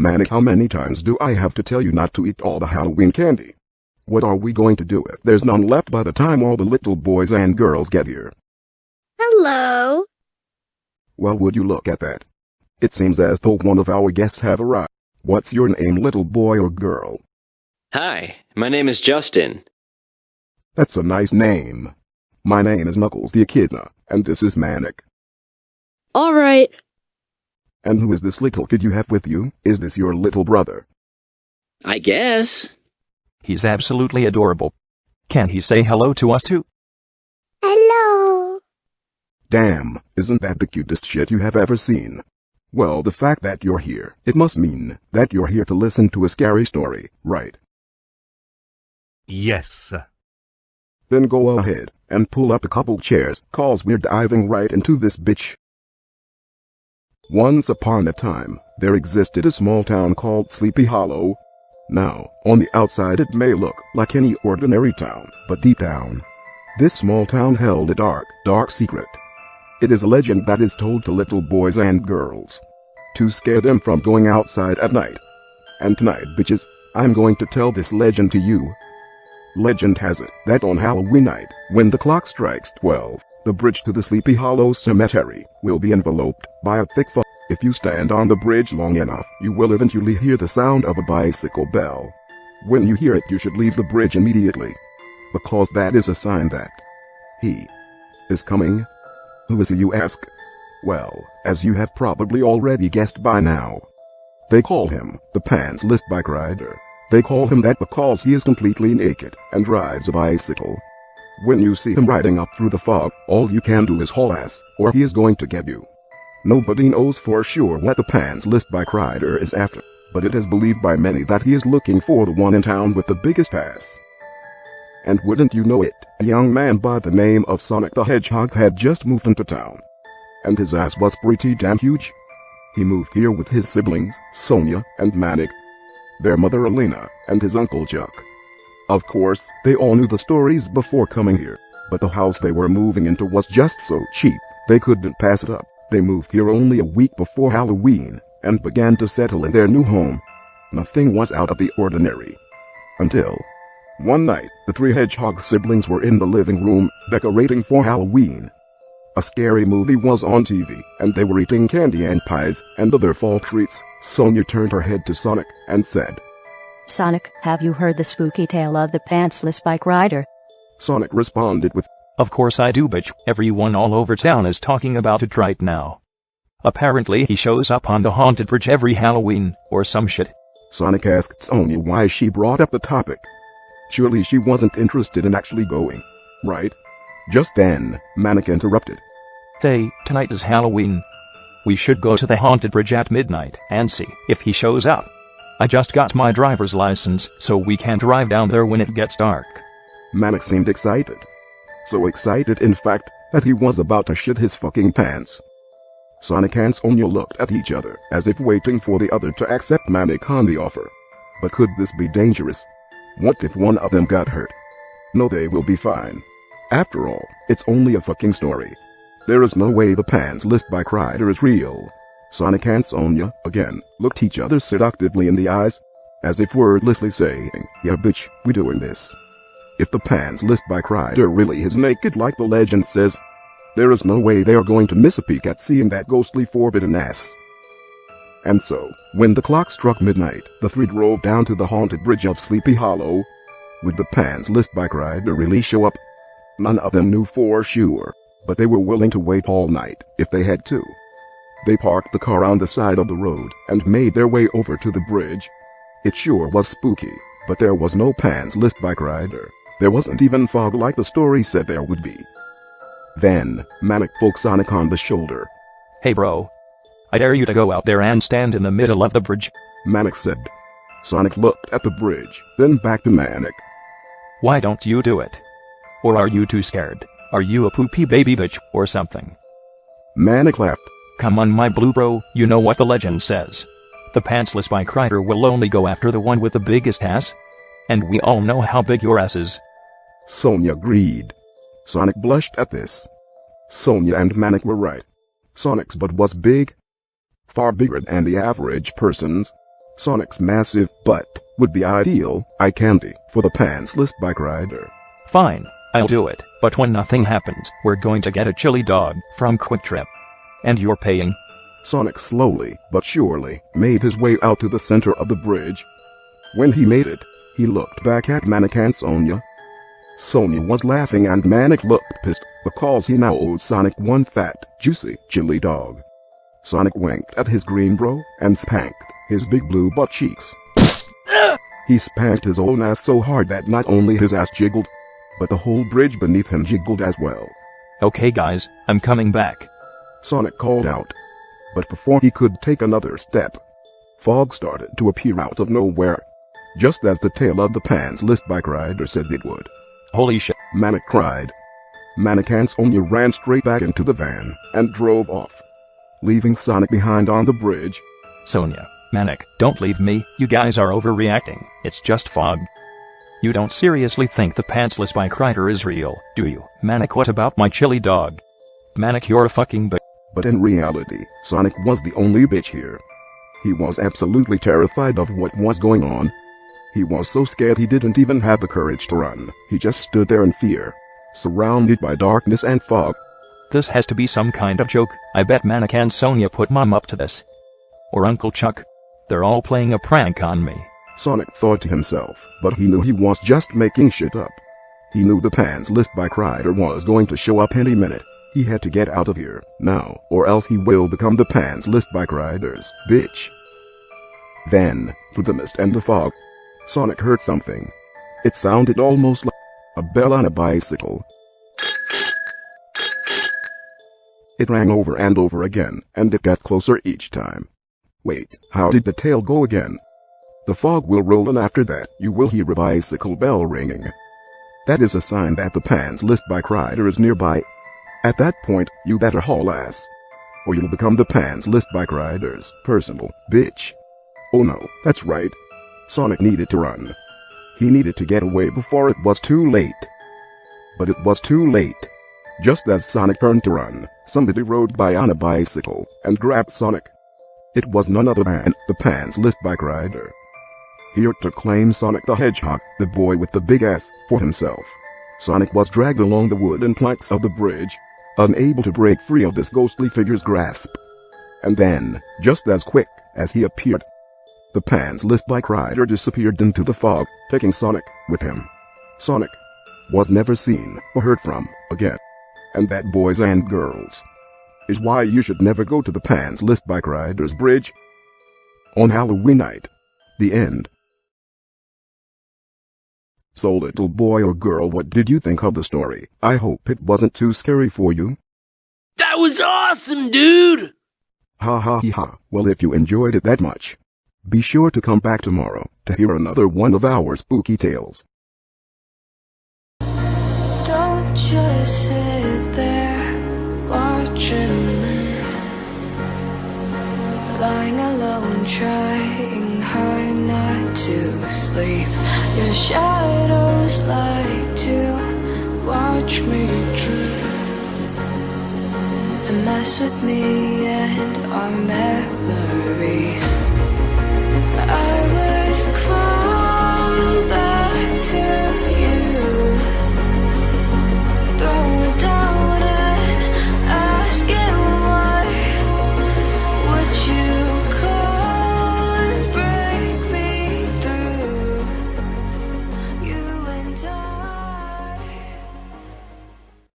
Manic, how many times do I have to tell you not to eat all the Halloween candy? What are we going to do if there's none left by the time all the little boys and girls get here? Hello. Well, would you look at that? It seems as though one of our guests have arrived. What's your name, little boy or girl? Hi, my name is Justin. That's a nice name. My name is Knuckles the Echidna, and this is Manic. All right. And who is this little kid you have with you? Is this your little brother? I guess. He's absolutely adorable. Can he say hello to us too? Hello. Damn, isn't that the cutest shit you have ever seen? Well, the fact that you're here, it must mean that you're here to listen to a scary story, right? Yes. Then go ahead and pull up a couple chairs, cause we're diving right into this bitch. Once upon a time, there existed a small town called Sleepy Hollow. Now, on the outside it may look like any ordinary town, but deep down, this small town held a dark, dark secret. It is a legend that is told to little boys and girls to scare them from going outside at night. And tonight, bitches, I'm going to tell this legend to you. Legend has it that on Halloween night, when the clock strikes 12, the bridge to the Sleepy Hollow Cemetery will be enveloped by a thick fog. If you stand on the bridge long enough, you will eventually hear the sound of a bicycle bell. When you hear it, you should leave the bridge immediately, because that is a sign that he is coming. Who is he, you ask? Well, as you have probably already guessed by now, they call him the Pantsless bike rider. They call him that because he is completely naked and rides a bicycle. When you see him riding up through the fog, all you can do is haul ass, or he is going to get you. Nobody knows for sure what the Pantsless bike rider is after, but it is believed by many that he is looking for the one in town with the biggest ass. And wouldn't you know it, a young man by the name of Sonic the Hedgehog had just moved into town. And his ass was pretty damn huge. He moved here with his siblings, Sonia and Manic, their mother Elena, and his uncle Chuck. Of course, they all knew the stories before coming here, but the house they were moving into was just so cheap, they couldn't pass it up. They moved here only a week before Halloween, and began to settle in their new home. Nothing was out of the ordinary. Until one night, the three Hedgehog siblings were in the living room, decorating for Halloween. A scary movie was on TV, and they were eating candy and pies, and other fall treats. Sonia turned her head to Sonic, and said, Sonic, have you heard the spooky tale of the Pantsless bike rider? Sonic responded with, Of course I do, bitch. Everyone all over town is talking about it right now. Apparently he shows up on the haunted bridge every Halloween, or some shit. Sonic asked Sonia why she brought up the topic. Surely she wasn't interested in actually going, right? Just then, Manic interrupted. Hey, tonight is Halloween. We should go to the haunted bridge at midnight and see if he shows up. I just got my driver's license, so we can drive down there when it gets dark. Manic seemed excited. So excited, in fact, that he was about to shit his fucking pants. Sonic and Sonia looked at each other, as if waiting for the other to accept Manic on the offer. But could this be dangerous? What if one of them got hurt? No, they will be fine. After all, it's only a fucking story. There is no way the Pantsless bike rider is real. Sonic and Sonia, again, looked each other seductively in the eyes, as if wordlessly saying, yeah bitch, we doing this. If the Pantsless bike rider really is naked like the legend says, there is no way they are going to miss a peek at seeing that ghostly forbidden ass. And so, when the clock struck midnight, the three drove down to the haunted bridge of Sleepy Hollow. Would the Pantsless bike rider really show up? None of them knew for sure, but they were willing to wait all night if they had to. They parked the car on the side of the road and made their way over to the bridge. It sure was spooky, but there was no Pantsless bike rider. There wasn't even fog like the story said there would be. Then, Manic poked Sonic on the shoulder. Hey bro. I dare you to go out there and stand in the middle of the bridge. Manic said. Sonic looked at the bridge, then back to Manic. Why don't you do it? Or are you too scared? Are you a poopy baby bitch or something? Manic laughed. Come on my blue bro, you know what the legend says. The Pantsless bike rider will only go after the one with the biggest ass. And we all know how big your ass is. Sonia agreed. Sonic blushed at this. Sonia and Manic were right. Sonic's butt was big. Far bigger than the average person's. Sonic's massive butt would be ideal eye candy for the pantsless bike rider. Fine, I'll do it, but when nothing happens, we're going to get a chili dog from Quick Trip. And you're paying. Sonic slowly but surely made his way out to the center of the bridge. When he made it, he looked back at Manic and Sonia. Sonia was laughing and Manic looked pissed because he now owed Sonic one fat, juicy chili dog. Sonic winked at his green bro and spanked his big blue butt cheeks. He spanked his own ass so hard that not only his ass jiggled, but the whole bridge beneath him jiggled as well. Okay guys, I'm coming back. Sonic called out. But before he could take another step, fog started to appear out of nowhere, just as the tail of the pantsless bike rider said it would. Holy shit. Manic cried. Manic and Sonia ran straight back into the van and drove off, leaving Sonic behind on the bridge. Sonia, Manic, don't leave me, you guys are overreacting, it's just fog. You don't seriously think the pantsless bike rider is real, do you? Manic, what about my chili dog? Manic, you're a fucking But in reality, Sonic was the only bitch here. He was absolutely terrified of what was going on. He was so scared he didn't even have the courage to run. He just stood there in fear, surrounded by darkness and fog. This has to be some kind of joke. I bet Manic and Sonia put Mom up to this. Or Uncle Chuck. They're all playing a prank on me. Sonic thought to himself, but he knew he was just making shit up. He knew the pantsless bike rider was going to show up any minute. He had to get out of here, now, or else he will become the pantsless bike rider's bitch. Then, through the mist and the fog, Sonic heard something. It sounded almost like a bell on a bicycle. It rang over and over again, and it got closer each time. Wait, how did the tale go again? The fog will roll and after that you will hear a bicycle bell ringing. That is a sign that the pantsless bike rider is nearby. At that point, you better haul ass, or you'll become the pantsless bike rider's personal bitch. Oh no, that's right. Sonic needed to run. He needed to get away before it was too late. But it was too late. Just as Sonic turned to run, somebody rode by on a bicycle and grabbed Sonic. It was none other than the pantsless bike rider. Here to claim Sonic the Hedgehog, the boy with the big ass, for himself. Sonic was dragged along the wooden planks of the bridge, unable to break free of this ghostly figure's grasp. And then, just as quick as he appeared, the pantsless bike rider disappeared into the fog, taking Sonic with him. Sonic was never seen or heard from again. And that, boys and girls, is why you should never go to the pantsless bike rider's bridge on Halloween night. The end. So little boy or girl, what did you think of the story? I hope it wasn't too scary for you. That was awesome, dude! Ha ha ha. Well, if you enjoyed it that much, be sure to come back tomorrow to hear another one of our spooky tales. Don't just sit there watching me, lying alone, trying hard not to sleep. Your shadows like to watch me dream and mess with me and our memories. I would crawl back to you, throw it down and ask it why. Would you call and break me through? You and I.